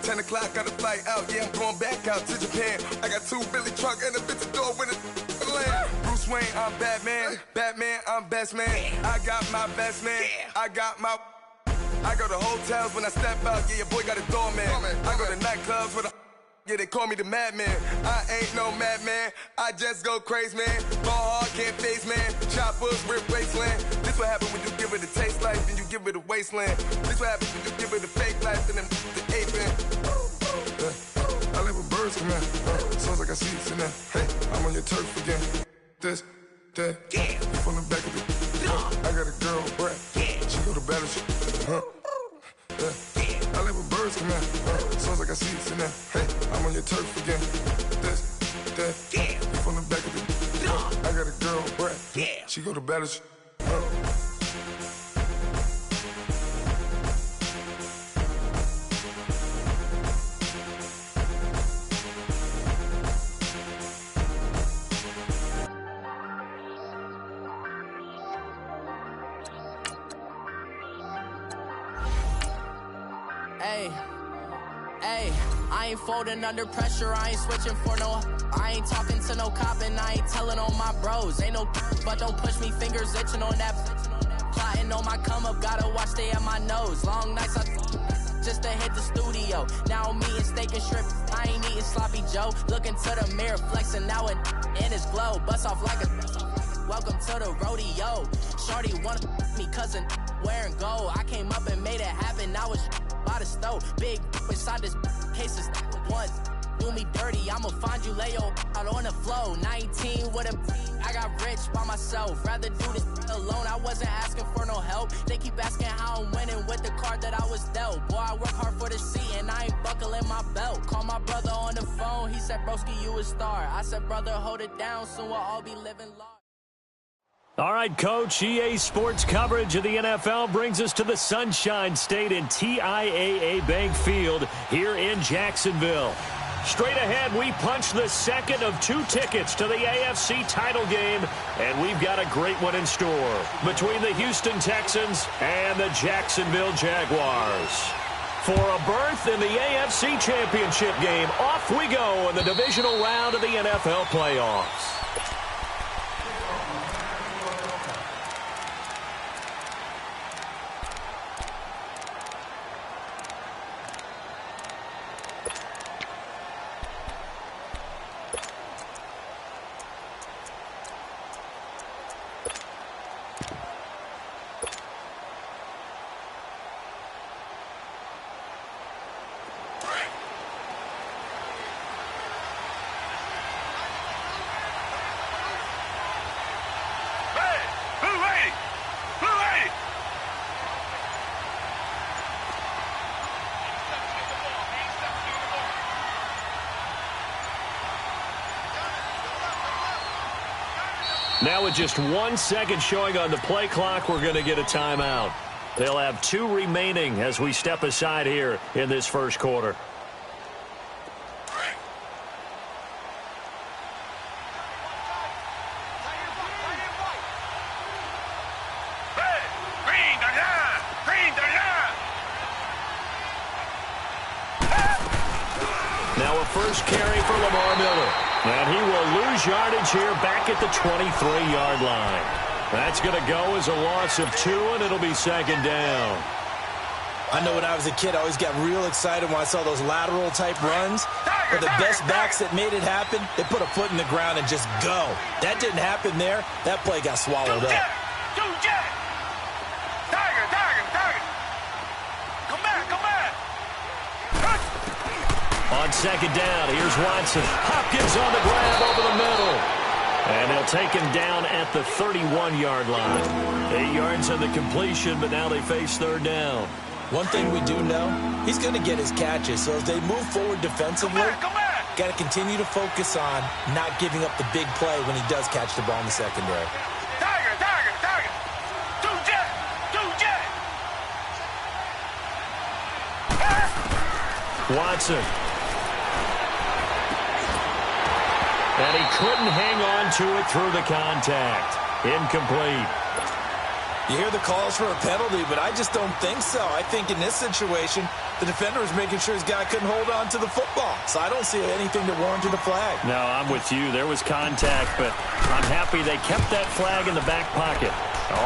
10 o'clock, got a flight out. Yeah, I'm going back out to Japan. I got 2 Billy truck and a bitch door with a land. Bruce Wayne, I'm Batman. Batman, I'm best man. I got my best man. I got my... I go to hotels when I step out. Yeah, your boy got a doorman. I go to nightclubs with a... Yeah, they call me the madman. I ain't no madman. I just go crazy, man. Ball hard, can't face, man. Choppers, rip wasteland. This what happen when you give it a taste life and you give it a wasteland. This what happens when you give it a fake life and then the aping. I live with birds come in. Sounds like I see it in there. Hey, I'm on your turf again. This, that, you from the back of the... I got a girl, Brad. She go to battle. I live with birds come in. Sounds like I see it in there. Hey, I'm on your turf again. This, that, you from the back of the... I got a girl, Brad. She go to battle. I ain't folding under pressure, I ain't switching for no... I ain't talking to no cop and I ain't telling on my bros. Ain't no... but don't push me, fingers itching on that... Plotting on my come up, gotta watch stay at my nose. Long nights I... just to hit the studio. Now I'm eating steak and shrimp, I ain't eating sloppy Joe. Looking to the mirror, flexing now and in his glow. Bust off like a... welcome to the rodeo. Shorty wanna me cousin wearing gold. I came up and made it happen, now it's by the stove. Big inside this cases once do me dirty, I'ma find you lay out on the floor. 19 with a... I got rich by myself, rather do this alone. I wasn't asking for no help, they keep asking how I'm winning with the card that I was dealt. Boy, I work hard for the seat and I ain't buckling my belt. Call my brother on the phone, he said, broski, you a star. I said, brother, hold it down, soon we'll all be living large. All right, Coach, EA Sports coverage of the NFL brings us to the Sunshine State in TIAA Bank Field here in Jacksonville. Straight ahead, we punch the second of 2 tickets to the AFC title game, and we've got a great one in store between the Houston Texans and the Jacksonville Jaguars. For a berth in the AFC Championship game, off we go in the divisional round of the NFL playoffs. Now with just 1 second showing on the play clock, we're going to get a timeout. They'll have 2 remaining as we step aside here in this first quarter. Now a first carry for Lamar Miller. And he will lose yardage here back at the 23-yard line. That's going to go as a loss of 2, and it'll be second down. I know when I was a kid, I always got real excited when I saw those lateral-type runs. But the best backs that made it happen, they put a foot in the ground and just go. That didn't happen there. That play got swallowed up. On second down, here's Watson. Hopkins on the grab over the middle. And they'll take him down at the 31-yard line. 8 yards on the completion, but now they face third down. One thing we do know, he's going to get his catches. So as they move forward defensively, got to continue to focus on not giving up the big play when he does catch the ball in the secondary. Watson. And he couldn't hang on to it through the contact. Incomplete. You hear the calls for a penalty, but I just don't think so. I think in this situation, the defender was making sure his guy couldn't hold on to the football. So I don't see anything that warranted a flag. No, I'm with you. There was contact, but I'm happy they kept that flag in the back pocket.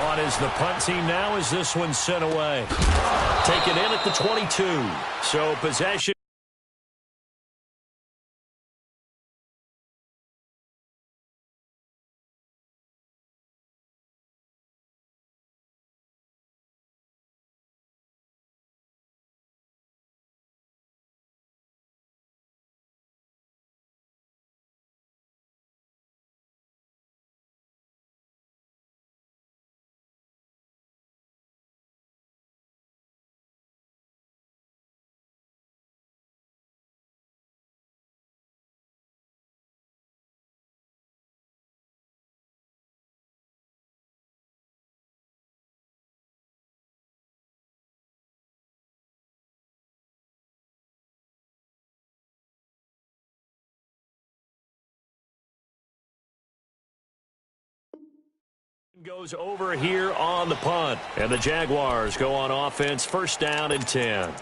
On is the punt team now as this one's sent away. Taken in at the 22. So possession. Goes over here on the punt. And the Jaguars go on offense, first down and 10.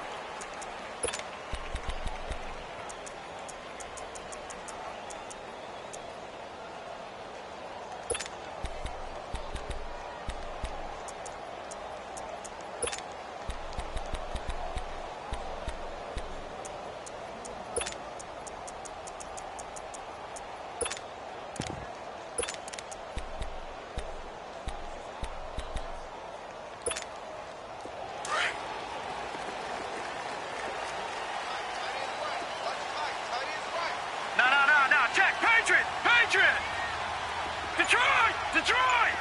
Detroit!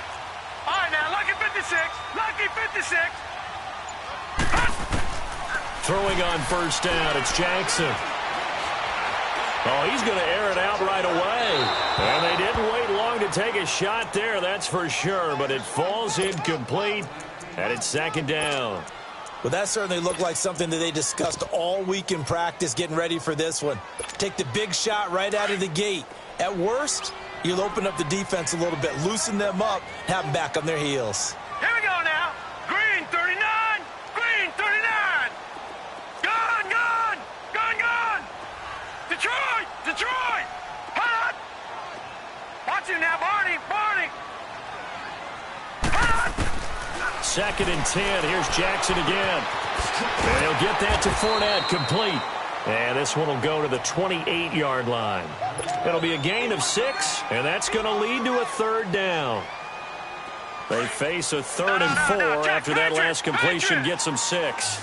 All right, now, lucky 56. Lucky 56. Throwing on first down, it's Jackson. Oh, he's going to air it out right away. And they didn't wait long to take a shot there, that's for sure. But it falls incomplete, and it's second down. Well, that certainly looked like something that they discussed all week in practice getting ready for this one. Take the big shot right out of the gate. At worst, you'll open up the defense a little bit, loosen them up, have them back on their heels. Here we go now. Green 39. Green 39. Gone, gone. Gone, gone. Detroit. Detroit. Hot. Watch him now, Barney. Barney. Hot. Second and 10. Here's Jackson again. And he'll get that to Fournette, complete. And this one will go to the 28-yard line. It'll be a gain of 6, and that's going to lead to a third down. They face a third and 4 after that last completion gets them 6.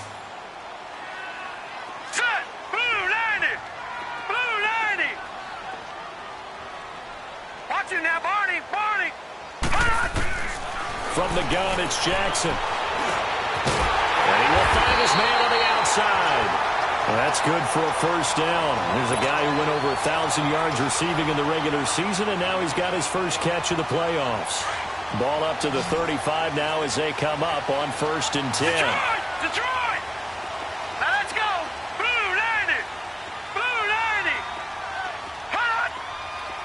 Set. Blue 90. Blue 90. Watch him now, Barney. Barney. Hot. From the gun, it's Jackson. And he will find his man on the outside. Well, that's good for a first down. There's a guy who went over 1,000 yards receiving in the regular season, and now he's got his first catch of the playoffs. Ball up to the 35 now as they come up on first and 10. Detroit! Detroit! Now let's go! Blue 90! Blue 90! Hot!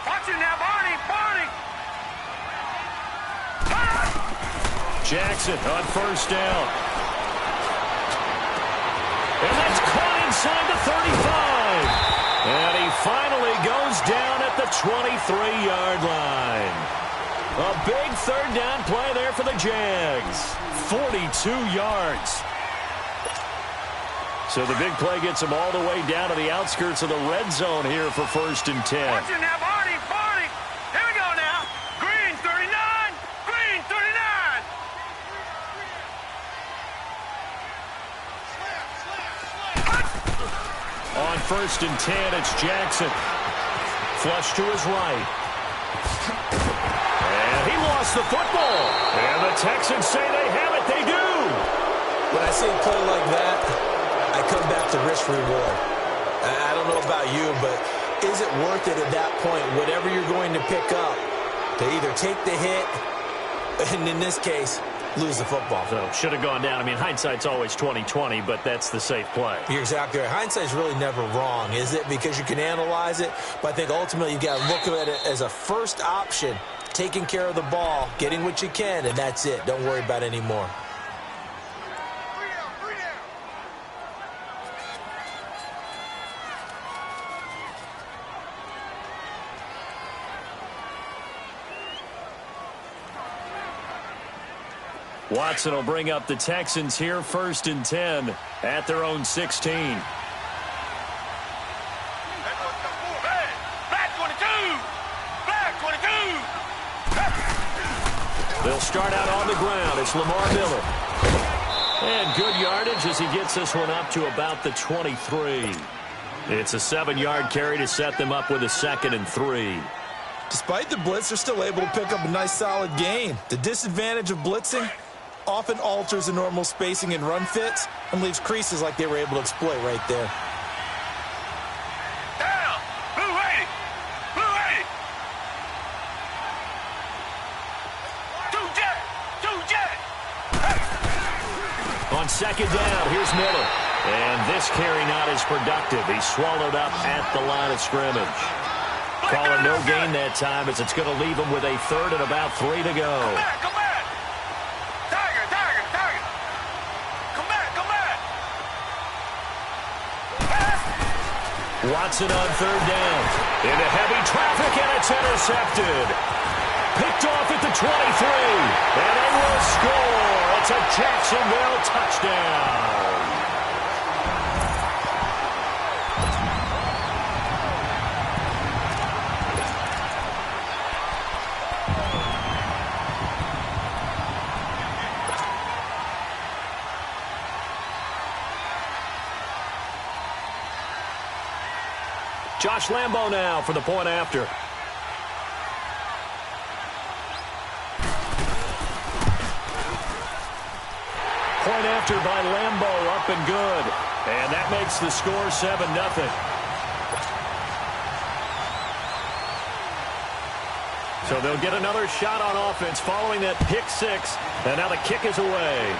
Watch him now, Barney! Barney! Hot! Jackson on first down. And that's caught inside the 35. And he finally goes down at the 23-yard line. A big third down play there for the Jags. 42 yards. So the big play gets them all the way down to the outskirts of the red zone here for first and 10. Watch him now, Barney! Barney! Here we go now! Green 39! Green 39! On first and 10, it's Jackson. Flush to his right. And he lost the football. And the Texans say they have it. They do. When I see a play like that, I come back to risk reward. I don't know about you, but is it worth it at that point, whatever you're going to pick up, to either take the hit, and in this case, lose the football? So should have gone down. I mean, hindsight's always 20/20, but that's the safe play. You're exactly right. Hindsight's really never wrong, is it? Because you can analyze it, but I think ultimately you got to look at it as a first option taking care of the ball, getting what you can, and that's it. Don't worry about it anymore. Watson will bring up the Texans here, 1st and 10 at their own 16. They'll start out on the ground. It's Lamar Miller. And good yardage as he gets this one up to about the 23. It's a 7-yard carry to set them up with a 2nd and 3. Despite the blitz, they're still able to pick up a nice solid gain. The disadvantage of blitzing often alters the normal spacing and run fits and leaves creases like they were able to exploit right there. Down! Blue 80! Blue 80! Two jet! On 2nd down, here's Miller. And this carry not as productive. He's swallowed up at the line of scrimmage. Calling no gain that time as it's going to leave him with a 3rd and about 3 to go. Come back! Tiger! Come back! Watson on 3rd down. Into heavy traffic, and it's intercepted. Picked off at the 23. And they will score. It's a Jacksonville touchdown. Josh Lambo now for the point after. Point after by Lambo, up and good. And that makes the score 7-0. So they'll get another shot on offense following that pick 6. And now the kick is away.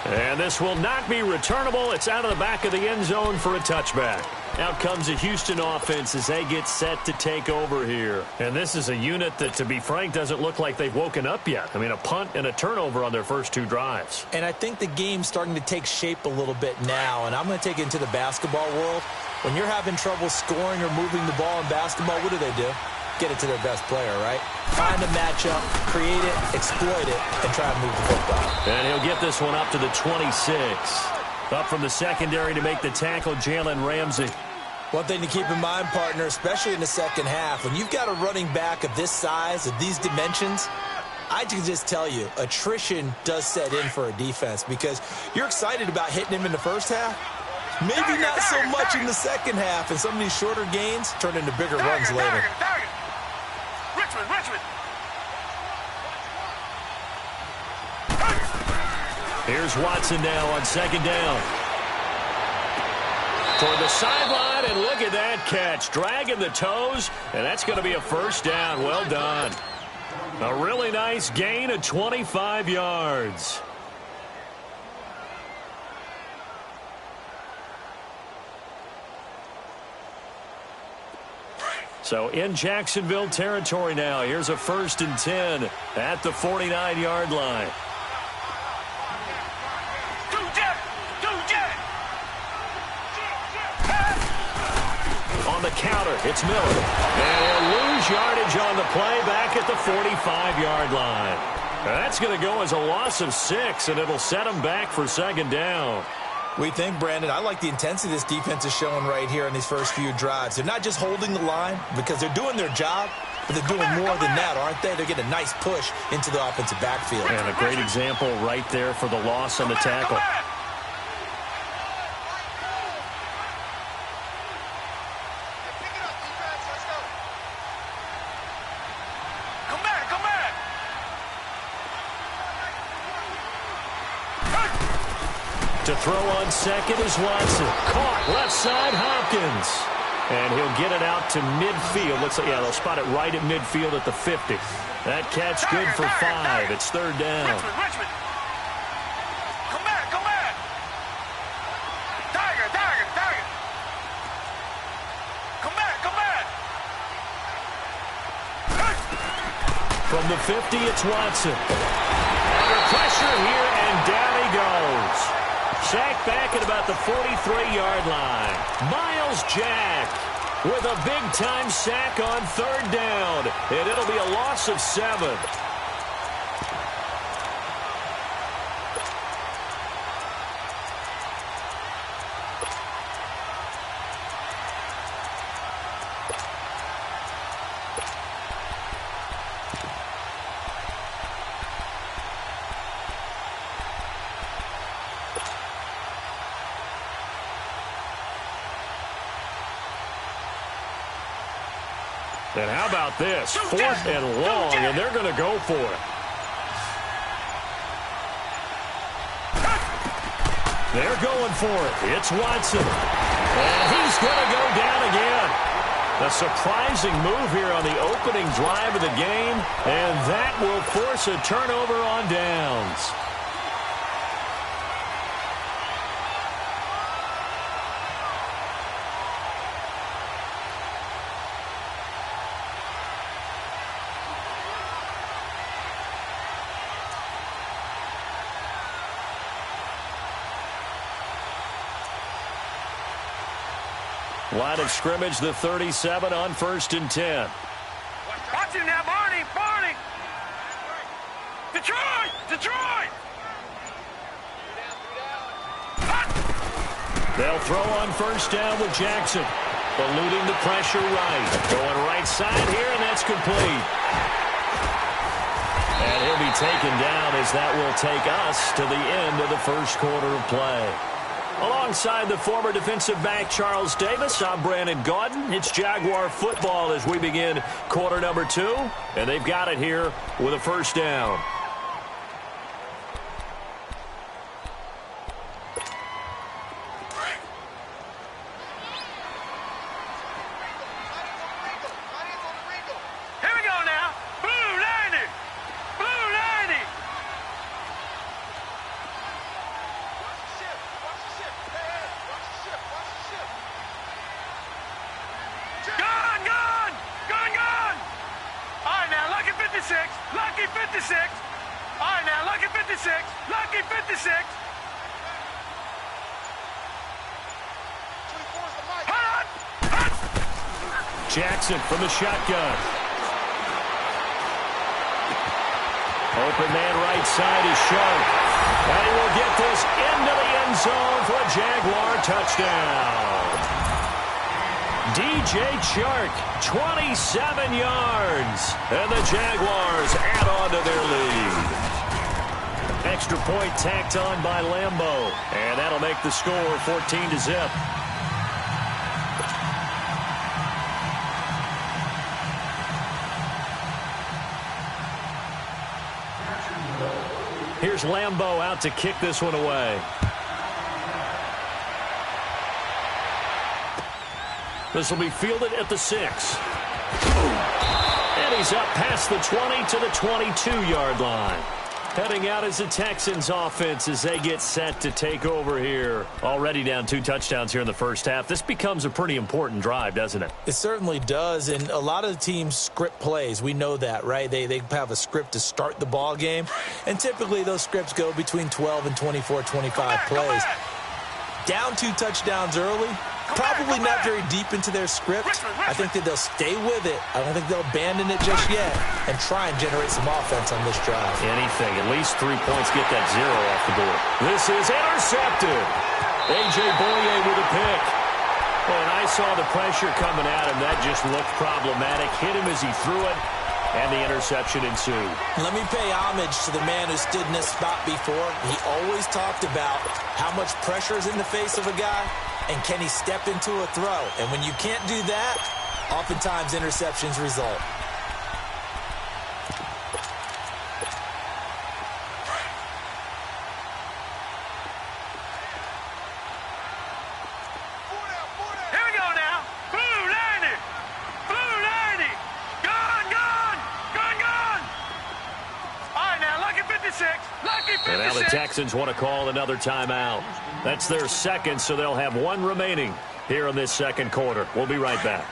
And this will not be returnable. It's out of the back of the end zone for a touchback. Out comes the Houston offense as they get set to take over here. And this is a unit that, to be frank, doesn't look like they've woken up yet. I mean, a punt and a turnover on their first 2 drives. And I think the game's starting to take shape a little bit now. And I'm going to take it into the basketball world. When you're having trouble scoring or moving the ball in basketball, what do? Get it to their best player, right? Find a matchup, create it, exploit it, and try to move the football. And he'll get this one up to the 26. Up from the secondary to make the tackle, Jalen Ramsey. One thing to keep in mind, partner, especially in the second half, when you've got a running back of this size, of these dimensions, I can just tell you, attrition does set in for a defense because you're excited about hitting him in the first half. Maybe not so much in the second half, and some of these shorter gains turn into bigger runs later. Richmond! Here's Watson now on 2nd down. Toward the sideline, and look at that catch. Dragging the toes, and that's going to be a 1st down. Well done. A really nice gain of 25 yards. So in Jacksonville territory now. Here's a 1st and 10 at the 49-yard line. On the counter, it's Miller. And he'll lose yardage on the play back at the 45-yard line. That's going to go as a loss of 6, and it'll set him back for 2nd down. We think, Brandon, I like the intensity this defense is showing right here in these first few drives. They're not just holding the line because they're doing their job, but they're doing more than that, aren't they? They're getting a nice push into the offensive backfield. And a great example right there for the loss on the tackle. To throw on 2nd is Watson. Caught left side, Hopkins. And he'll get it out to midfield. Looks like, yeah, they'll spot it right at midfield at the 50. That catch good for 5. It's 3rd down. Richmond. Come back. Tiger. Come back. From the 50, it's Watson. Under pressure here, and down he goes. Sacked back at about the 43-yard line. Miles Jack with a big-time sack on 3rd down. And it'll be a loss of 7. And how about this? 4th and long, and they're going to go for it. They're going for it. It's Watson. And he's going to go down again. A surprising move here on the opening drive of the game, and that will force a turnover on downs. Line of scrimmage, the 37 on 1st and 10. Watch him now, Barney! Barney! Detroit! Detroit! They'll throw on 1st down with Jackson. Eluding the pressure right. Going right side here, and that's complete. And he'll be taken down as that will take us to the end of the 1st quarter of play. Alongside the former defensive back Charles Davis, I'm Brandon Gaudin. It's Jaguar football as we begin quarter number 2. And they've got it here with a 1st down. Here we go now. Blue 90! Blue 90! Gone, gone! Gone, gone! All right, now, lucky 56. Lucky 56. All right, now, lucky 56. Lucky 56. Hot! Hot! Jackson from the shotgun. Open man right side is Sharp. And he will get this into the end zone for a Jaguar touchdown. DJ Chark, 27 yards. And the Jaguars add on to their lead. Extra point tacked on by Lambeau. And that'll make the score 14-0. Here's Lambeau out to kick this one away. This will be fielded at the 6. And he's up past the 20 to the 22-yard line. Heading out as the Texans offense as they get set to take over here. Already down 2 touchdowns here in the first half. This becomes a pretty important drive, doesn't it? It certainly does, and a lot of the teams script plays. We know that, right? They have a script to start the ball game, and typically those scripts go between 12 and 24, 25 plays. Down 2 touchdowns early, probably not very deep into their script. I think that they'll stay with it. I don't think they'll abandon it just yet and try and generate some offense on this drive. Anything, at least 3 points, get that 0 off the board. This is intercepted. A.J. Boye with a pick. Well, and I saw the pressure coming at him. That just looked problematic. Hit him as he threw it, and the interception ensued. Let me pay homage to the man who stood in this spot before. He always talked about how much pressure is in the face of a guy, and can he step into a throw? And when you can't do that, oftentimes interceptions result. And now the Texans want to call another timeout. That's their second, so they'll have 1 remaining here in this second quarter. We'll be right back.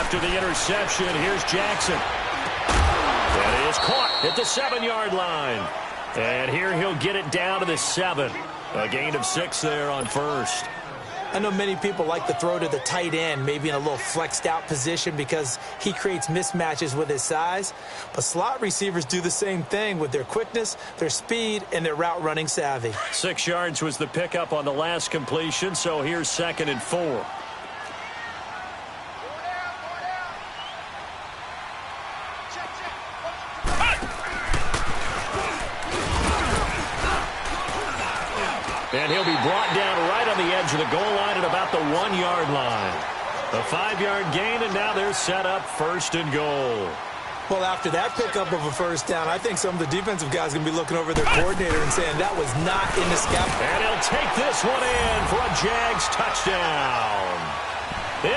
after the interception. Here's Jackson. That is caught at the 7-yard line. And here he'll get it down to the 7. A gain of 6 there on first. I know many people like to throw to the tight end, maybe in a little flexed out position because he creates mismatches with his size. But slot receivers do the same thing with their quickness, their speed, and their route running savvy. 6 yards was the pickup on the last completion, so here's 2nd and 4. And he'll be brought down right on the edge of the goal line at about the 1-yard line. A 5-yard gain, and now they're set up 1st and goal. Well, after that pickup of a first down, I think some of the defensive guys are going to be looking over their coordinator and saying that was not in the scout. And he'll take this one in for a Jags touchdown.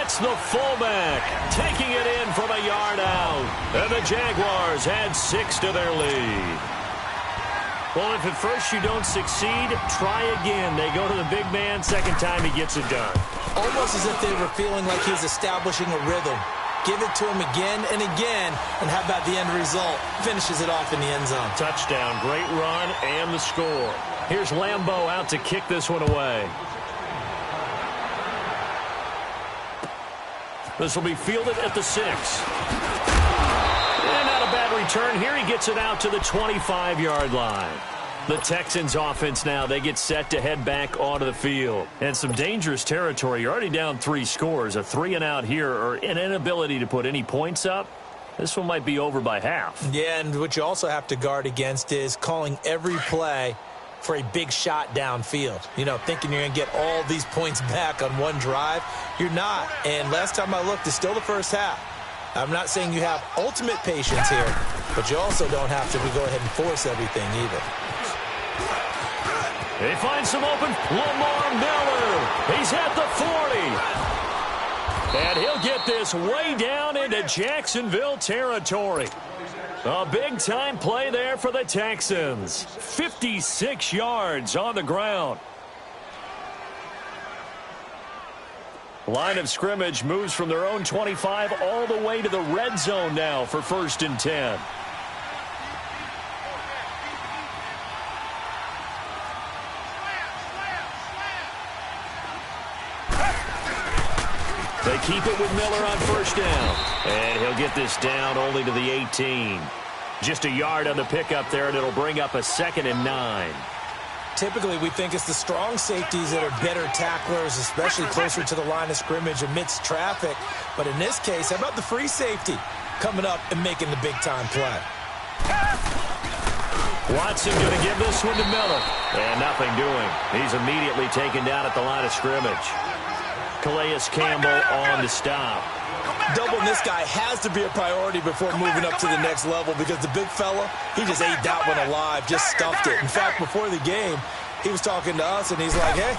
It's the fullback taking it in from a yard out. And the Jaguars add 6 to their lead. Well, if at first you don't succeed, try again. They go to the big man. Second time he gets it done. Almost as if they were feeling like he's establishing a rhythm. Give it to him again and again. And how about the end result? Finishes it off in the end zone. Touchdown, great run, and the score. Here's Lambeau out to kick this one away. This will be fielded at the 6. And not a bad return here. He gets it out to the 25-yard line. The Texans offense now, they get set to head back onto the field. And some dangerous territory. You're already down 3 scores. A 3-and-out here or an inability to put any points up. This one might be over by half. Yeah, and what you also have to guard against is calling every play for a big shot downfield. You know, thinking you're going to get all these points back on one drive. You're not. And last time I looked, it's still the first half. I'm not saying you have ultimate patience here, but you also don't have to go ahead and force everything either. They find some open. Lamar Miller. He's at the 40. And he'll get this way down into Jacksonville territory. A big-time play there for the Texans. 56 yards on the ground. Line of scrimmage moves from their own 25 all the way to the red zone now for 1st and 10. They keep it with Miller on 1st down. And he'll get this down only to the 18. Just a yard on the pickup there, and it'll bring up a 2nd and 9. Typically, we think it's the strong safeties that are better tacklers, especially closer to the line of scrimmage amidst traffic. But in this case, how about the free safety coming up and making the big-time play? Watson going to give this one to Miller. And nothing doing. He's immediately taken down at the line of scrimmage. Calais Campbell on the stop. Doubling this guy has to be a priority before moving up to the next level because the big fella, he just ate that one alive, just stuffed it. In fact, before the game, he was talking to us, and he's like, hey,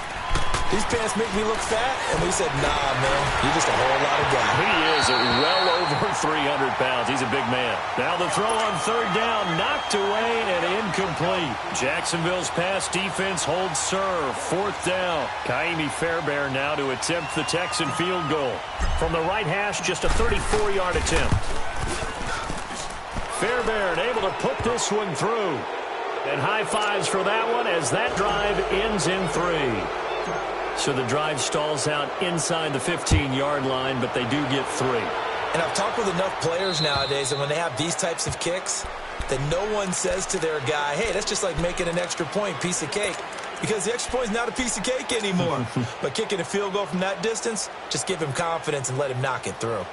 these pants make me look fat? And we said, nah, man, you're just a whole lot of guy. He is well over 300 pounds. He's a big man. Now the throw on 3rd down, knocked away and incomplete. Jacksonville's pass defense holds serve. 4th down. Kaimi Fairbairn now to attempt the Texan field goal. From the right hash, just a 34-yard attempt. Fairbairn able to put this one through. And high fives for that one as that drive ends in 3. So the drive stalls out inside the 15-yard line, but they do get 3. And I've talked with enough players nowadays, and when they have these types of kicks, that no one says to their guy, hey, that's just like making an extra point, piece of cake. Because the extra point is not a piece of cake anymore. But kicking a field goal from that distance, just give him confidence and let him knock it through.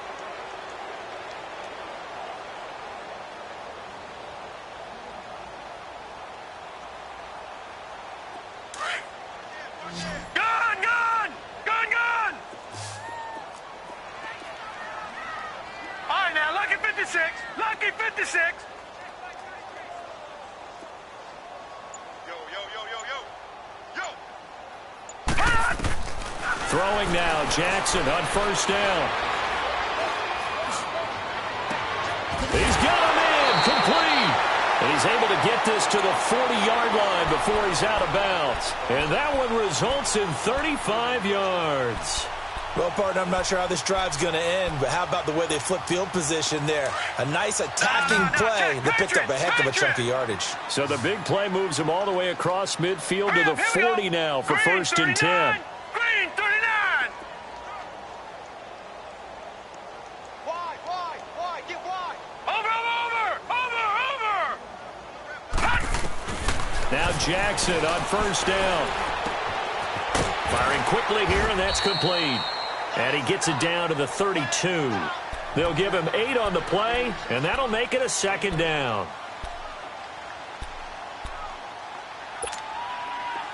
Lucky 56. Throwing now, Jackson on 1st down. He's got him in, complete. And he's able to get this to the 40-yard line before he's out of bounds. And that one results in 35 yards. Well, partner, I'm not sure how this drive's going to end, but how about the way they flip field position there? A nice attacking play that picked up a heck of a chunk of yardage. So the big play moves him all the way across midfield to the 40 now for first and 10. Green 39. Wide, get wide. Over. Now Jackson on first down. Firing quickly here, and that's complete. And he gets it down to the 32. They'll give him 8 on the play, and that'll make it a second down.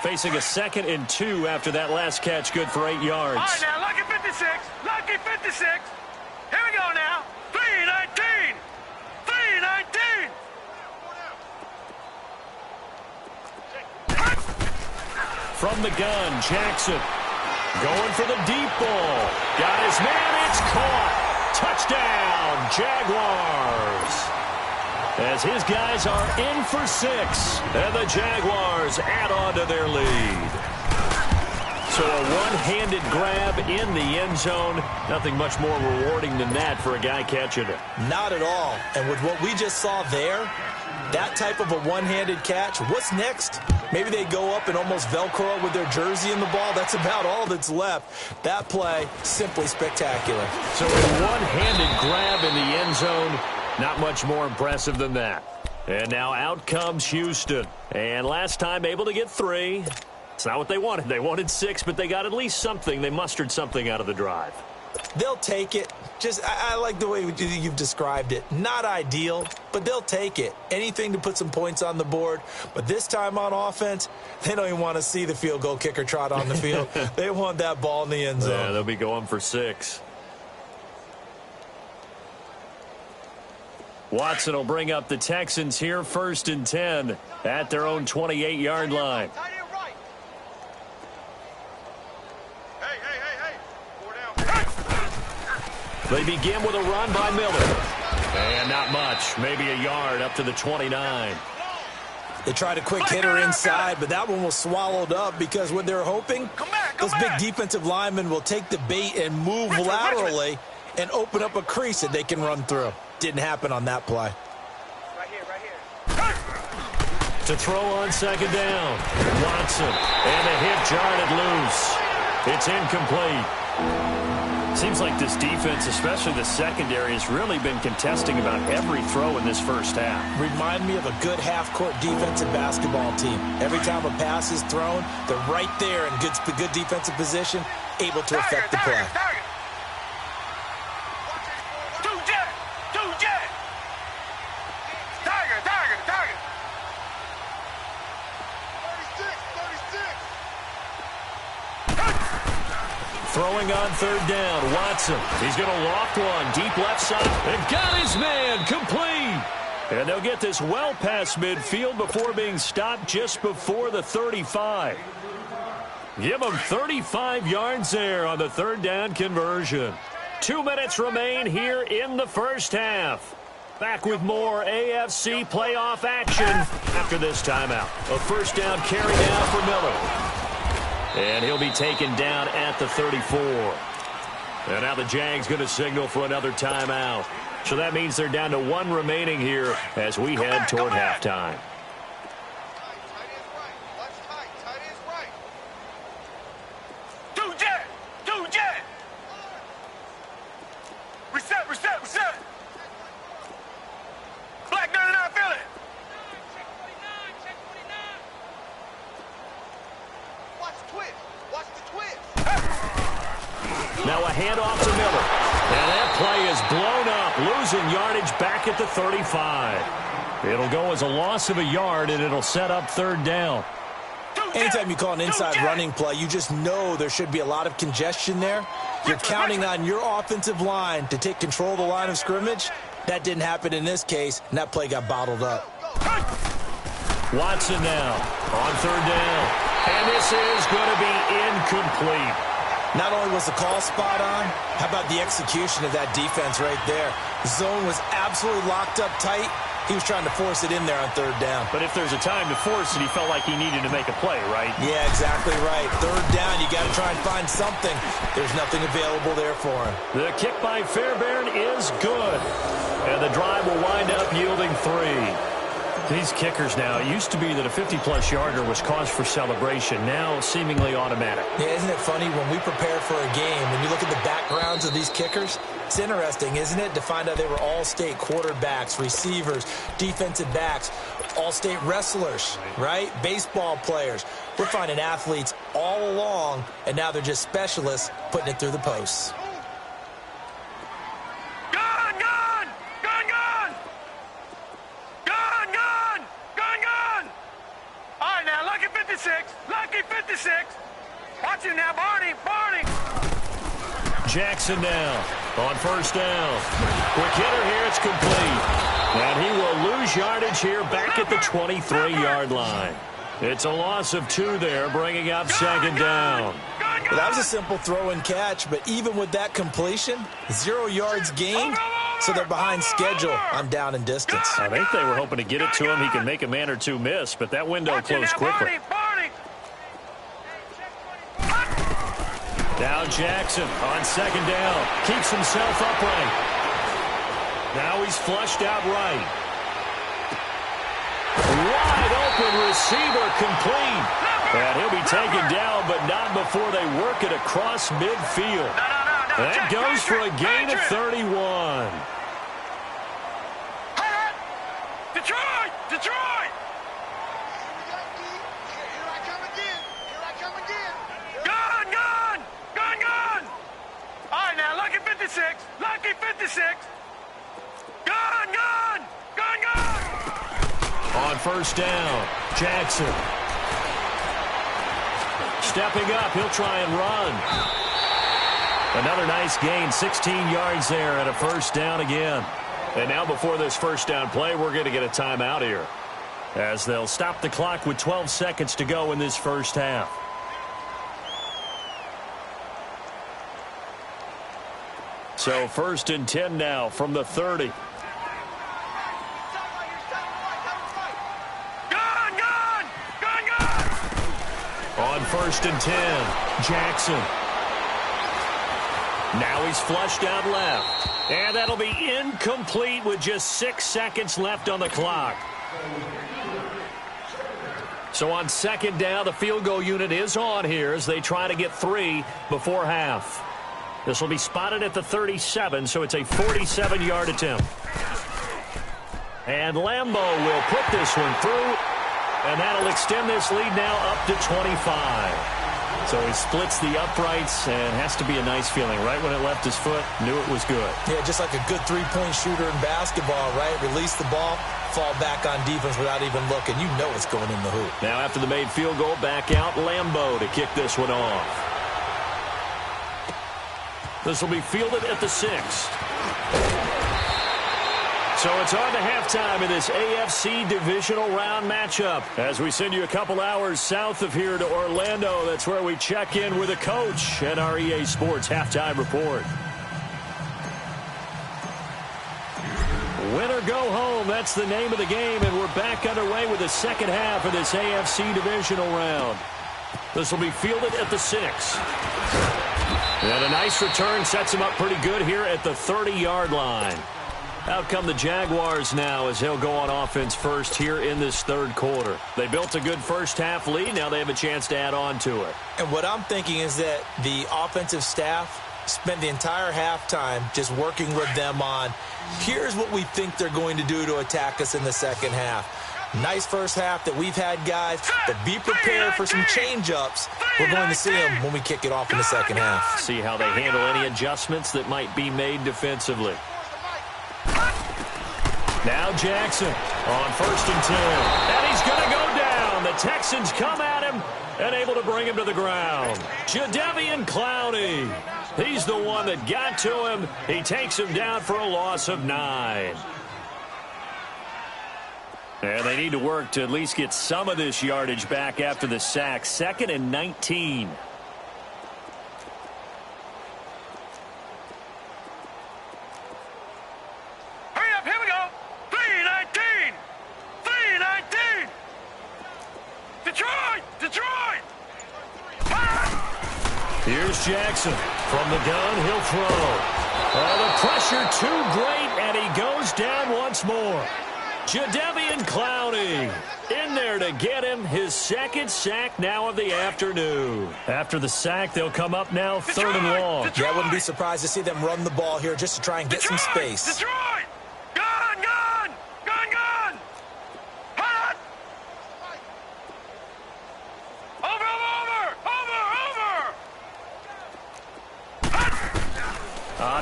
Facing a 2nd and 2 after that last catch, good for 8 yards. All right, now, lucky 56. Lucky 56. Here we go now. 3-19. 3-19. From the gun, Jackson going for the deep ball. Got his man, it's caught. Touchdown, Jaguars. As his guys are in for 6, and the Jaguars add on to their lead. So a one-handed grab in the end zone. Nothing much more rewarding than that for a guy catching it. Not at all. And with what we just saw there, that type of a one-handed catch, what's next? Maybe they go up and almost Velcro with their jersey in the ball. That's about all that's left. That play, simply spectacular. So a one-handed grab in the end zone, not much more impressive than that. And now out comes Houston. And last time able to get 3. It's not what they wanted. They wanted 6, but they got at least something. They mustered something out of the drive. They'll take it. I like the way you've described it. Not ideal, but they'll take it. Anything to put some points on the board. But this time on offense, they don't even want to see the field goal kicker trot on the field. They want that ball in the end zone. Yeah, they'll be going for 6. Watson will bring up the Texans here, first and 10 at their own 28-yard line. They begin with a run by Miller. And not much. Maybe a yard up to the 29. They tried a quick hitter inside, but that one was swallowed up because what they're hoping, those big defensive linemen will take the bait and move laterally and open up a crease that they can run through. Didn't happen on that play. Right here. To throw on second down. Watson. And a hit jarred loose. It's incomplete. Seems like this defense, especially the secondary, has really been contesting about every throw in this first half. Remind me of a good half-court defensive basketball team. Every time a pass is thrown, they're right there in good defensive position, able to affect the play. Two jet. Tiger. 36. Throwing on third down, Watson. He's going to loft one, deep left side, and got his man, complete. And they'll get this well past midfield before being stopped just before the 35. Give them 35 yards there on the third down conversion. 2 minutes remain here in the first half. Back with more AFC playoff action after this timeout. A first down carry down for Miller. And he'll be taken down at the 34. And now the Jags going to signal for another timeout. So that means they're down to 1 remaining here as we head toward halftime. Two jet. Reset. Black 99, feel it. Watch the twist. Now a handoff to Miller. And that play is blown up, losing yardage back at the 35. It'll go as a loss of a yard, and it'll set up third down. Anytime you call an inside running play, you just know there should be a lot of congestion there. You're counting on your offensive line to take control of the line of scrimmage. That didn't happen in this case, and that play got bottled up. Watson now on third down. And this is going to be incomplete. Not only was the call spot on, how about the execution of that defense right there? The zone was absolutely locked up tight, He was trying to force it in there on third down. But if there's a time to force it, he felt like he needed to make a play, right? Yeah, exactly right. Third down, you got to try and find something. There's nothing available there for him. The kick by Fairbairn is good. And the drive will wind up yielding 3. These kickers now, it used to be that a 50-plus yarder was cause for celebration. Now seemingly automatic. Yeah, isn't it funny when we prepare for a game, when you look at the backgrounds of these kickers, it's interesting, isn't it, to find out they were all-state quarterbacks, receivers, defensive backs, all-state wrestlers, right? Baseball players. We're finding athletes all along, and now they're just specialists putting it through the posts. Lucky 56. Watch him now, Barney. Jackson now on first down. Quick hitter here, it's complete. And he will lose yardage here back at the 23-yard line. It's a loss of 2 there, bringing up second down. Well, that was a simple throw and catch, but even with that completion, 0 yards gained, so they're behind schedule on down and distance. I think they were hoping to get it to him. He can make a man or two miss, but that window closed quickly. Now Jackson on second down. Keeps himself upright. Now he's flushed out right. Wide open receiver complete. And he'll be taken down, but not before they work it across midfield. That goes for a gain of 31. Detroit! Gun! All right, now, Lucky 56. Gun! On first down, Jackson. Stepping up, he'll try and run. Another nice gain, 16 yards there and a first down again. And now before this first down play, we're going to get a timeout here, as they'll stop the clock with 12 seconds to go in this first half. So 1st and 10 now from the 30. Gun! On 1st and 10, Jackson. Now he's flushed out left. And that'll be incomplete with just 6 seconds left on the clock. So on second down, the field goal unit is on here as they try to get 3 before half. This will be spotted at the 37, so it's a 47-yard attempt. And Lambeau will put this one through, and that'll extend this lead now up to 25. So he splits the uprights, and has to be a nice feeling. Right when it left his foot, knew it was good. Yeah, just like a good three-point shooter in basketball, right? Release the ball, fall back on defense without even looking. You know it's going in the hoop. Now after the made field goal, back out Lambeau to kick this one off. This will be fielded at the 6. So it's on to halftime in this AFC divisional round matchup. As we send you a couple hours south of here to Orlando, that's where we check in with a coach at our EA Sports Halftime Report. Win or go home, that's the name of the game, and we're back underway with the second half of this AFC divisional round. This will be fielded at the 6. And a nice return sets him up pretty good here at the 30-yard line. Out come the Jaguars now as they'll go on offense first here in this third quarter. They built a good first half lead. Now they have a chance to add on to it. And what I'm thinking is that the offensive staff spent the entire halftime just working with them on, here's what we think they're going to do to attack us in the second half. Nice first half that we've had, guys, but be prepared for some change-ups. We're going to see them when we kick it off in the second half. See how they handle any adjustments that might be made defensively. Now Jackson on 1st and 10. And he's going to go down. The Texans come at him and able to bring him to the ground. Jadeveon Clowney. He's the one that got to him. He takes him down for a loss of 9. And they need to work to at least get some of this yardage back after the sack. 2nd and 19. Hurry up, here we go. 3:19. Here's Jackson. From the gun, he'll throw. Oh, the pressure too great, and he goes down once more. Jadeveon Clowney in there to get him his second sack now of the afternoon. After the sack, they'll come up now 3rd and long. Yeah, I wouldn't be surprised to see them run the ball here just to try and get some space. Detroit! Gun, gun! Gun, gun! Hot! Over, over!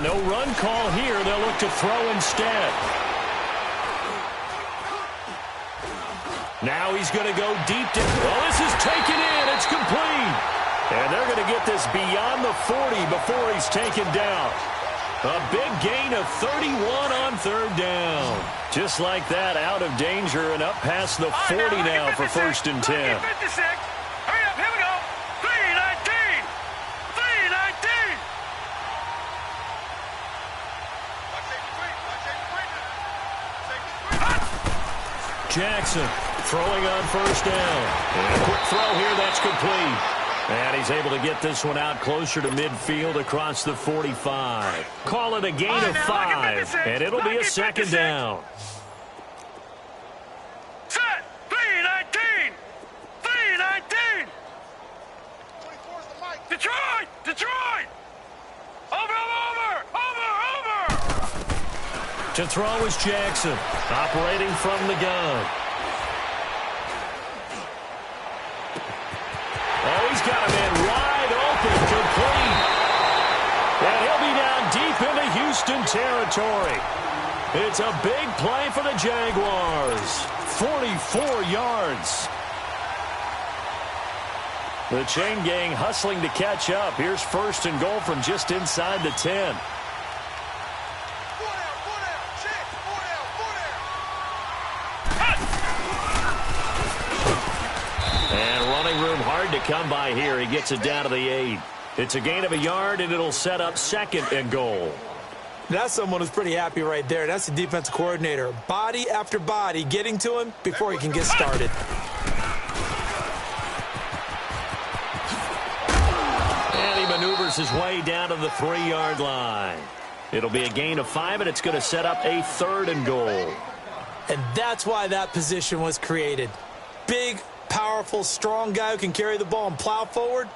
No run call here. They'll look to throw instead. Now he's going to go deep. Well, this is taken in. It's complete. And they're going to get this beyond the 40 before he's taken down. A big gain of 31 on 3rd down. Just like that, out of danger and up past the 40 now for 1st and 10. Hurry up, here we go. 3-19. 3-19. Jackson throwing on 1st down. And a quick throw here, that's complete. And he's able to get this one out closer to midfield across the 45. Call it a gain of 5, and it'll be a 2nd down. Set. 3-19. 3-19. Detroit. Detroit. Over. To throw is Jackson, operating from the gun. Oh, he's got a man wide open, complete. And he'll be down deep into Houston territory. It's a big play for the Jaguars. 44 yards. The chain gang hustling to catch up. Here's 1st and goal from just inside the 10. Hard to come by here. He gets it down to the 8. It's a gain of a yard, and it'll set up 2nd and goal. That's someone who's pretty happy right there. That's the defensive coordinator. Body after body getting to him before he can get started. And he maneuvers his way down to the 3-yard line. It'll be a gain of 5, and it's going to set up a 3rd and goal. And that's why that position was created. Big, powerful, strong guy who can carry the ball and plow forward.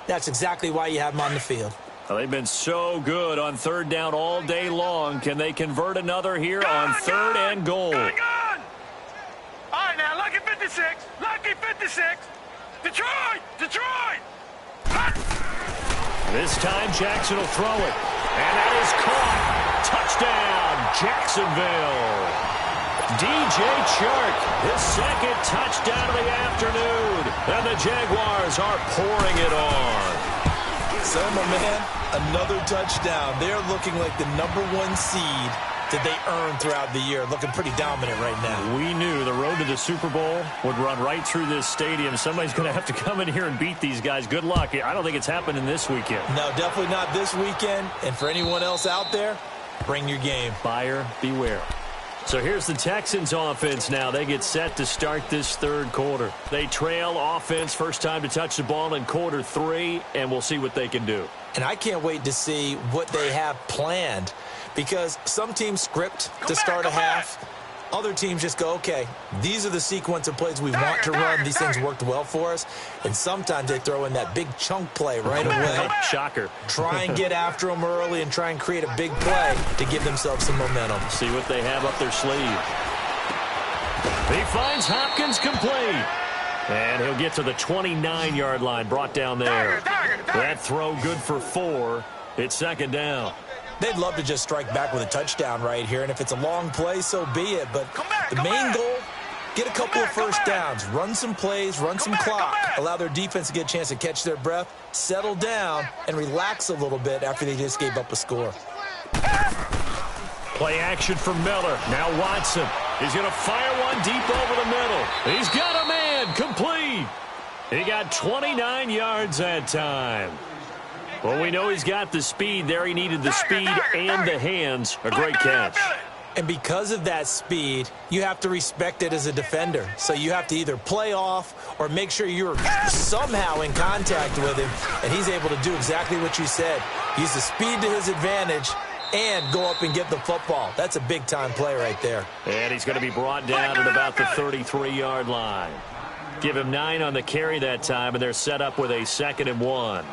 That's exactly why you have him on the field. Well, they've been so good on 3rd down all day long. Can they convert another here on 3rd and goal? Gun. All right, now, lucky 56. Lucky 56. Detroit. Hot. This time Jackson will throw it. And that is caught. Touchdown, Jacksonville. DJ Chark, his 2nd touchdown of the afternoon. And the Jaguars are pouring it on. So, my man, another touchdown. They're looking like the #1 seed that they earned throughout the year. Looking pretty dominant right now. We knew the road to the Super Bowl would run right through this stadium. Somebody's going to have to come in here and beat these guys. Good luck. I don't think it's happening this weekend. No, definitely not this weekend. And for anyone else out there, bring your game. Buyer beware. So here's the Texans offense now. They get set to start this 3rd quarter. They trail offense, first time to touch the ball in quarter 3, and we'll see what they can do. And I can't wait to see what they have planned, because some teams script to start a half. Other teams just go, okay, these are the sequence of plays we want to run. These things worked well for us. And sometimes they throw in that big chunk play right away. Shocker. Try and get after them early and try and create a big play to give themselves some momentum. See what they have up their sleeve. He finds Hopkins complete. And he'll get to the 29-yard line, brought down there. That throw good for 4. It's 2nd down. They'd love to just strike back with a touchdown right here, and if it's a long play, so be it. But the main goal, get a couple of first downs, run some plays, run some clock, allow their defense to get a chance to catch their breath, settle down, and relax a little bit after they just gave up a score. Play action for Miller. Now Watson. He's going to fire one deep over the middle. He's got a man, complete. He got 29 yards that time. Well, we know he's got the speed there. He needed the speed and the hands. A great catch. And because of that speed, you have to respect it as a defender. So you have to either play off or make sure you're somehow in contact with him, and he's able to do exactly what you said. Use the speed to his advantage and go up and get the football. That's a big-time play right there. And he's going to be brought down at about the 33-yard line. Give him 9 on the carry that time, and they're set up with a 2nd and 1.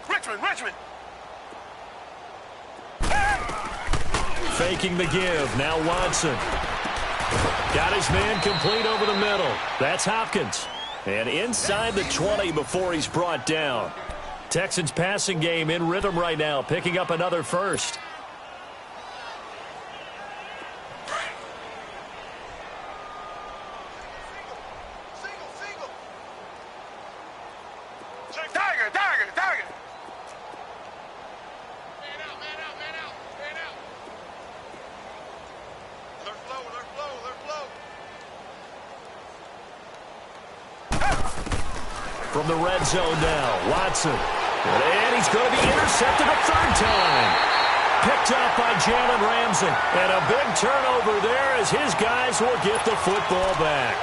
Richmond. Faking the give. Now Watson. Got his man complete over the middle. That's Hopkins. And inside the 20 before he's brought down. Texans passing game in rhythm right now, picking up another first. Tiger. From the red zone now, Watson. And he's going to be intercepted a 3rd time. Picked up by Jalen Ramsey. And a big turnover there as his guys will get the football back.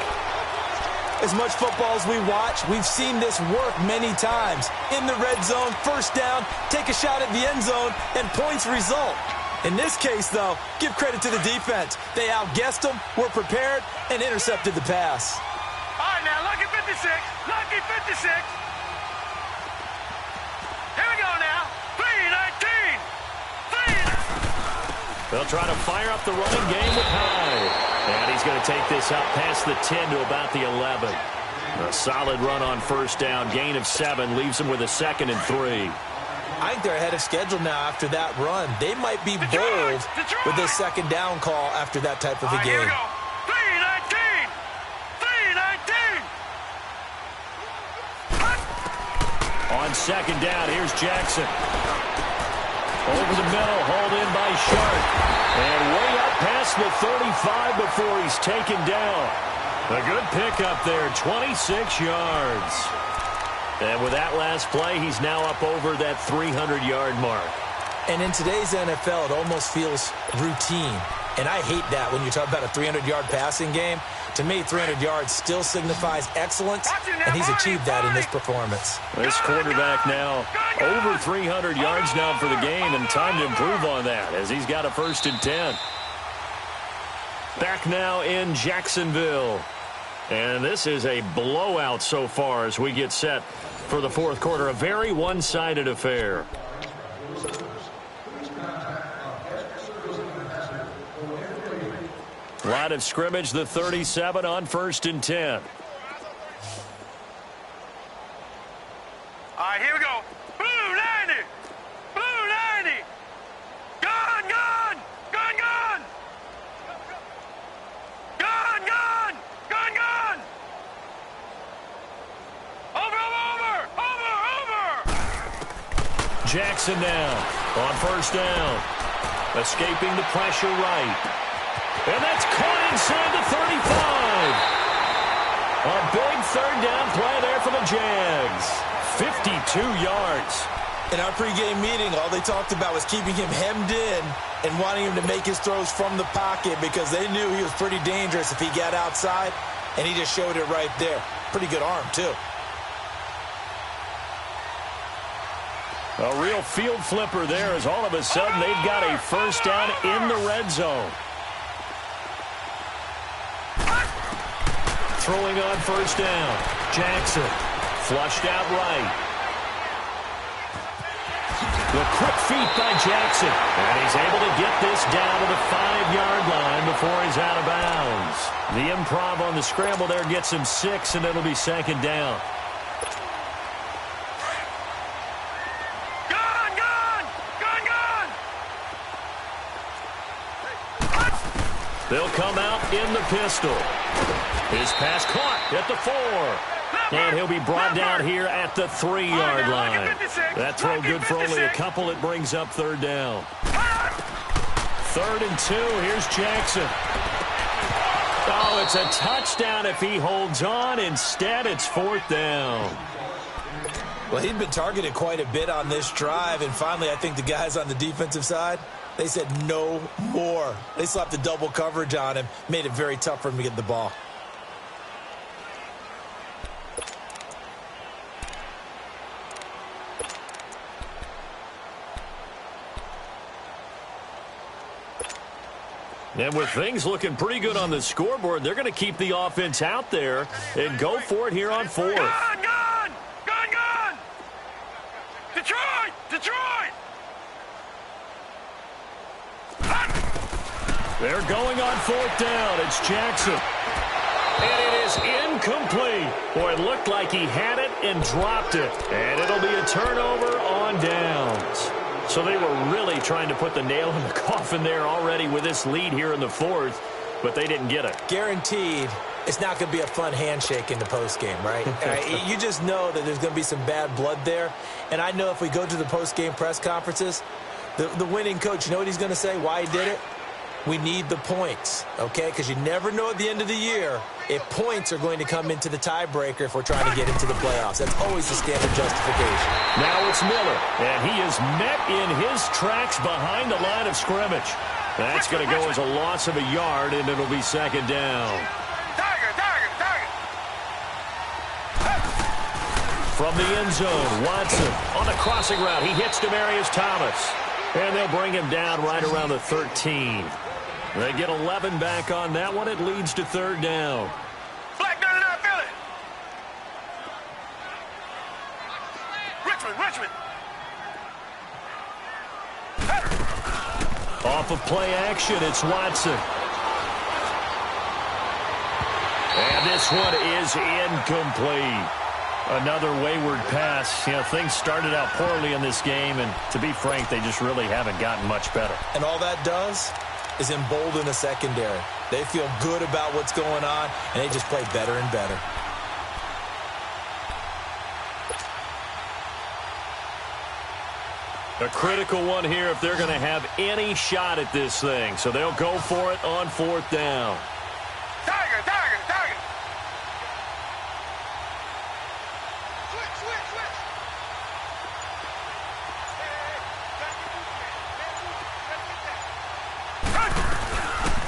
As much football as we watch, we've seen this work many times. In the red zone, 1st down, take a shot at the end zone, and points result. In this case, though, give credit to the defense. They outguessed them, were prepared, and intercepted the pass. All right, now, lucky 56. Here we go now. 3-19. They'll try to fire up the running game with Hyde. And he's going to take this up past the 10 to about the 11. A solid run on 1st down. Gain of 7 leaves him with a 2nd and 3. I think they're ahead of schedule now after that run. They might be bold with this 2nd down call after that type of a game. Here we go. 3-19. On 2nd down, here's Jackson. Over the middle, hauled in by Sharp. And way up past the 35 before he's taken down. A good pickup there, 26 yards. And with that last play, he's now up over that 300-yard mark. And in today's NFL, it almost feels routine. And I hate that when you talk about a 300-yard passing game. To me, 300 yards still signifies excellence, and he's achieved that in this performance. This quarterback now over 300 yards now for the game, and time to improve on that as he's got a 1st and 10. Back now in Jacksonville. And this is a blowout so far as we get set for the 4th quarter. A very one-sided affair. Line of scrimmage, the 37 on 1st and 10. All right, here we go. Blue 90. Gun. Over. Jackson now on 1st down. Escaping the pressure right. And that's caught inside the 35. A big 3rd down play there for the Jags. 52 yards. In our pregame meeting, all they talked about was keeping him hemmed in and wanting him to make his throws from the pocket because they knew he was pretty dangerous if he got outside, and he just showed it right there. Pretty good arm, too. A real field flipper there as all of a sudden they've got a 1st down in the red zone. Throwing on 1st down. Jackson flushed out right. The quick feet by Jackson. And he's able to get this down to the 5-yard line before he's out of bounds. The improv on the scramble there gets him 6, and it'll be 2nd down. They'll come out in the pistol. His pass caught at the 4. And he'll be brought down here at the 3-yard line. That throw good for only a couple. It brings up 3rd down. 3rd and 2. Here's Jackson. Oh, it's a touchdown if he holds on. Instead, it's 4th down. Well, he'd been targeted quite a bit on this drive, and finally I think the guys on the defensive side, they said no more. They slapped the double coverage on him, made it very tough for him to get the ball. And with things looking pretty good on the scoreboard, they're going to keep the offense out there and go for it here on fourth. Gone! Gone! Gone! Gone! Detroit! Detroit! They're going on fourth down. It's Jackson. And it is incomplete. Boy, it looked like he had it and dropped it. And it'll be a turnover on downs. So they were really trying to put the nail in the coffin there already with this lead here in the fourth, but they didn't get it. Guaranteed it's not going to be a fun handshake in the postgame, right? You just know that there's going to be some bad blood there. And I know if we go to the postgame press conferences, the winning coach, you know what he's going to say, why he did it? We need the points, okay? Because you never know at the end of the year if points are going to come into the tiebreaker if we're trying to get into the playoffs. That's always the standard justification. Now it's Miller, and he is met in his tracks behind the line of scrimmage. That's going to go as a loss of a yard, and it'll be second down. From the end zone, Watson on the crossing route. He hits Demaryius Thomas, and they'll bring him down right around the 13. They get 11 back on that one. It leads to third down. Black 99 Philly. Richmond. Off of play action, it's Watson. And this one is incomplete. Another wayward pass. You know, things started out poorly in this game, and to be frank, they just really haven't gotten much better. And all that does is embolden the secondary. They feel good about what's going on, and they just play better and better. A critical one here if they're going to have any shot at this thing. So they'll go for it on fourth down. Tiger.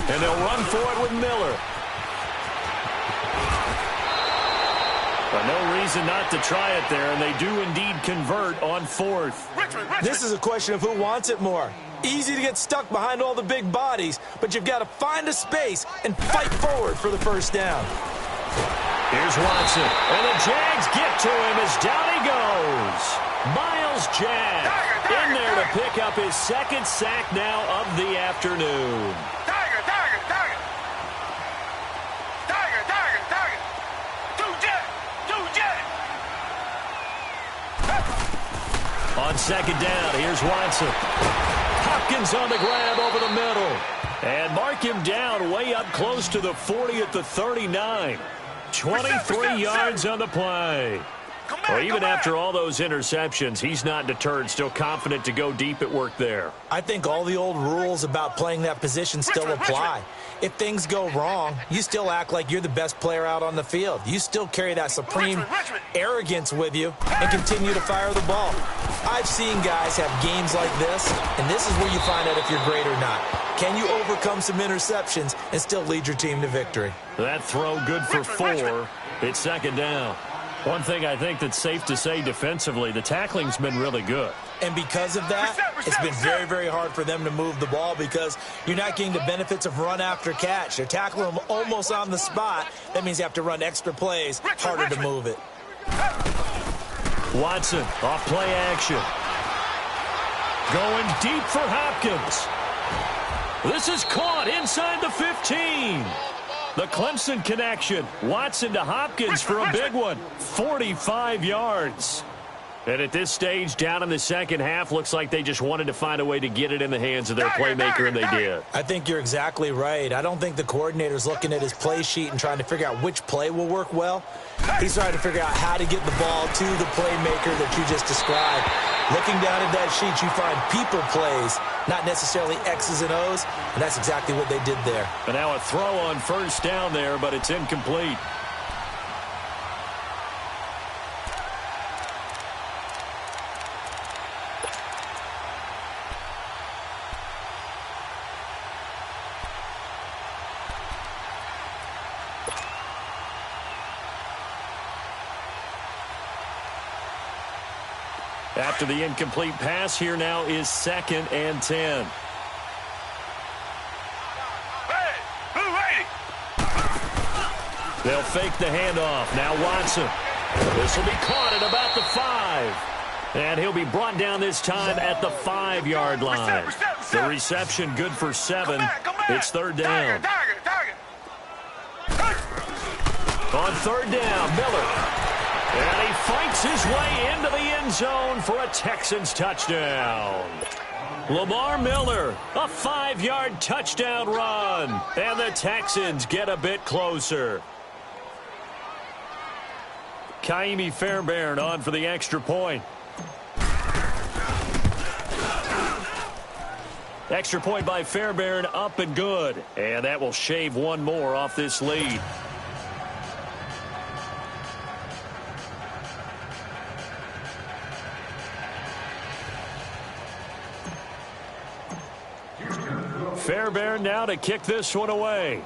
And they'll run for it with Miller. But no reason not to try it there, and they do indeed convert on fourth. Richmond. This is a question of who wants it more. Easy to get stuck behind all the big bodies, but you've got to find a space and fight forward for the first down. Here's Watson, and the Jags get to him as down he goes. Myles Jack in there to pick up his second sack now of the afternoon. Tiger. On second down, here's Watson. Hopkins on the grab over the middle. And mark him down way up close to the 40 at the 39. 23 yards on the play. Well, even after all those interceptions, he's not deterred, still confident to go deep at work there. I think all the old rules about playing that position still apply. If things go wrong, you still act like you're the best player out on the field. You still carry that supreme arrogance with you and continue to fire the ball. I've seen guys have games like this, and this is where you find out if you're great or not. Can you overcome some interceptions and still lead your team to victory? That throw good for 4. It's second down. One thing I think that's safe to say defensively, the tackling's been really good. And because of that, it's been very, very hard for them to move the ball because you're not getting the benefits of run after catch. They're tackling them almost on the spot. That means you have to run extra plays, harder to move it. Watson off play action. Going deep for Hopkins. This is caught inside the 15. The Clemson connection. Watson to Hopkins for a big one. 45 yards. And at this stage, down in the second half, looks like they just wanted to find a way to get it in the hands of their playmaker, and they did. I think you're exactly right. I don't think the coordinator's looking at his play sheet and trying to figure out which play will work well. He's trying to figure out how to get the ball to the playmaker that you just described. Looking down at that sheet, you find people plays, not necessarily X's and O's, and that's exactly what they did there. And now a throw on first down there, but it's incomplete. After the incomplete pass, here now is 2nd and 10. Hey, who's waiting? They'll fake the handoff. Now Watson. This will be caught at about the 5. And he'll be brought down this time at the 5-yard line. The reception good for 7. It's 3rd down. Target. On 3rd down, Miller. And he fights his way into the end zone for a Texans touchdown. Lamar Miller, a 5-yard touchdown run. And the Texans get a bit closer. Kaimi Fairbairn on for the extra point. Extra point by Fairbairn, up and good. And that will shave one more off this lead. Fairbairn now to kick this one away.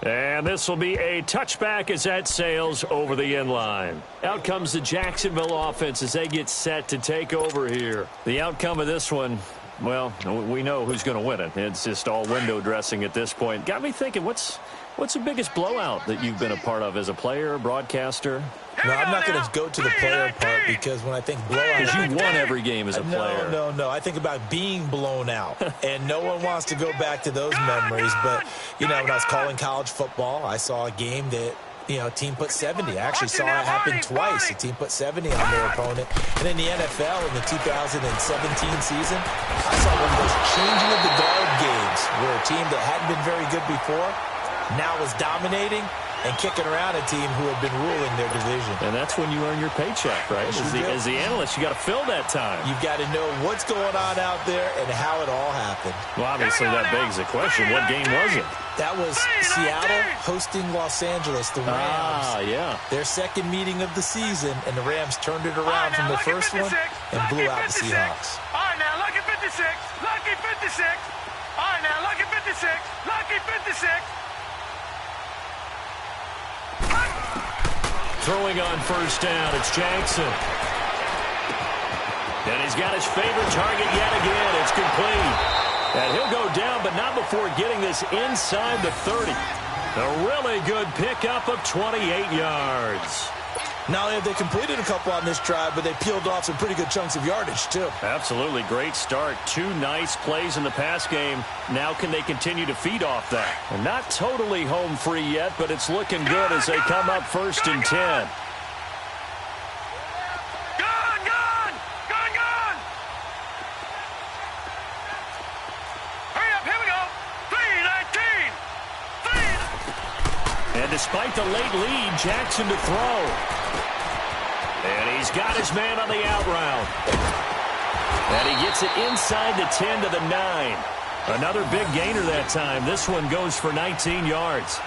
And this will be a touchback as that sails over the end line. Out comes the Jacksonville offense as they get set to take over here. The outcome of this one, well, we know who's going to win it. It's just all window dressing at this point. Got me thinking, what's the biggest blowout that you've been a part of as a player, broadcaster? No, I'm not going to go to the player part because when I think blowout... Because you won every game as a player. No. I think about being blown out. And no one wants to go back to those memories. But, you know, when I was calling college football, I saw a game that, you know, a team put 70. I actually saw it happen twice. A team put 70 on their opponent. And in the NFL in the 2017 season, I saw one of those changing of the guard games where a team that hadn't been very good before now was dominating and kicking around a team who had been ruling their division. And that's when you earn your paycheck, right? As the analyst, you got to fill that time. You've got to know what's going on out there and how it all happened. Well, obviously that begs the question, what game was it? That was Seattle hosting Los Angeles, the Rams. Yeah. Their second meeting of the season, and the Rams turned it around from the first one and blew out the Seahawks. All right, now, lucky 56. Lucky 56. All right, now, lucky 56. Lucky 56. Throwing on first down, it's Jackson. And he's got his favorite target yet again. It's complete. And he'll go down, but not before getting this inside the 30. A really good pickup of 28 yards. Not only have they completed a couple on this drive, but they peeled off some pretty good chunks of yardage, too. Absolutely. Great start. 2 nice plays in the pass game. Now can they continue to feed off that? And not totally home free yet, but it's looking good as they come up 1st and 10. Hurry up, here we go. 3-19. And despite the late lead, Jackson to throw. And he's got his man on the out route. And he gets it inside the 10 to the 9. Another big gainer that time. This one goes for 19 yards.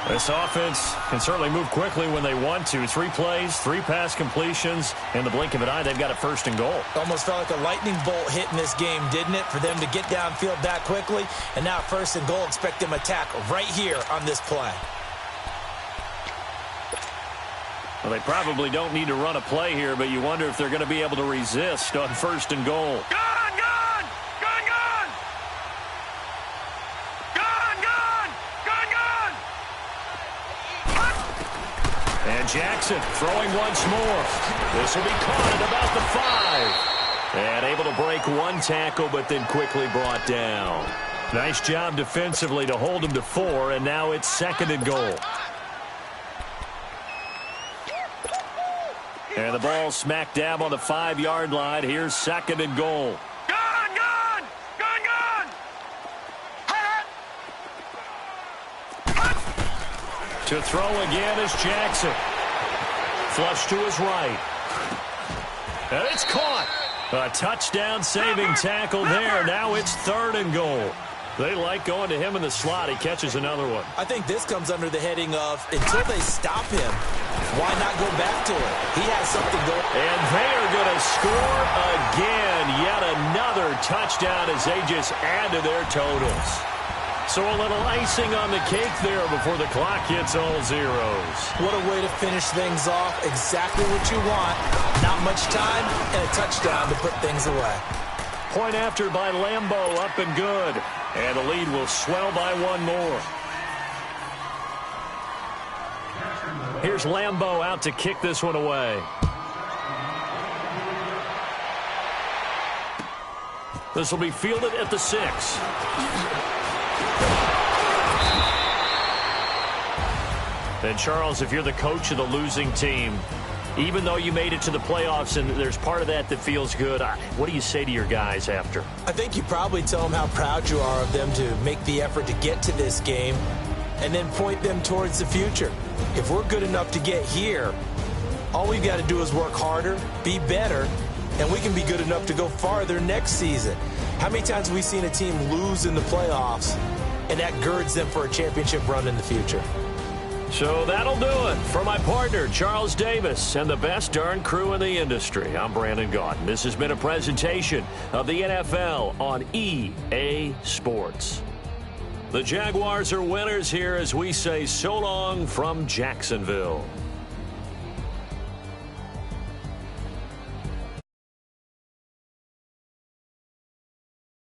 This offense can certainly move quickly when they want to. 3 plays, 3 pass completions. In the blink of an eye, they've got it 1st and goal. Almost felt like a lightning bolt hit in this game, didn't it? For them to get downfield that quickly. And now 1st and goal, expect them to attack right here on this play. Well, they probably don't need to run a play here, but you wonder if they're going to be able to resist on 1st and goal. Gun! Gun! Gun! Gun! Gun! Gun! Gun! Gun! And Jackson throwing once more. This will be caught at about the 5. And able to break 1 tackle, but then quickly brought down. Nice job defensively to hold him to 4, and now it's 2nd and goal. And the ball smack dab on the 5-yard line. Here's 2nd and goal. Gun! Gun! Gun! Gun! To throw again is Jackson. Flush to his right. And it's caught. A touchdown saving tackle there. Now it's 3rd and goal. They like going to him in the slot. He catches another one. I think this comes under the heading of until they stop him, why not go back to it? He has something going. And they are going to score again. Yet another touchdown as they just add to their totals. So a little icing on the cake there before the clock hits all zeros. What a way to finish things off. Exactly what you want. Not much time and a touchdown to put things away. Point after by Lambeau, up and good. And the lead will swell by one more. Here's Lambeau out to kick this one away. This will be fielded at the 6. And Charles, if you're the coach of the losing team, even though you made it to the playoffs and there's part of that that feels good, what do you say to your guys after? I think you probably tell them how proud you are of them to make the effort to get to this game and then point them towards the future. If we're good enough to get here, all we've got to do is work harder, be better, and we can be good enough to go farther next season. How many times have we seen a team lose in the playoffs, and that girds them for a championship run in the future? So that'll do it. For my partner, Charles Davis, and the best darn crew in the industry, I'm Brandon Gaudin. This has been a presentation of the NFL on EA Sports. The Jaguars are winners here as we say so long from Jacksonville.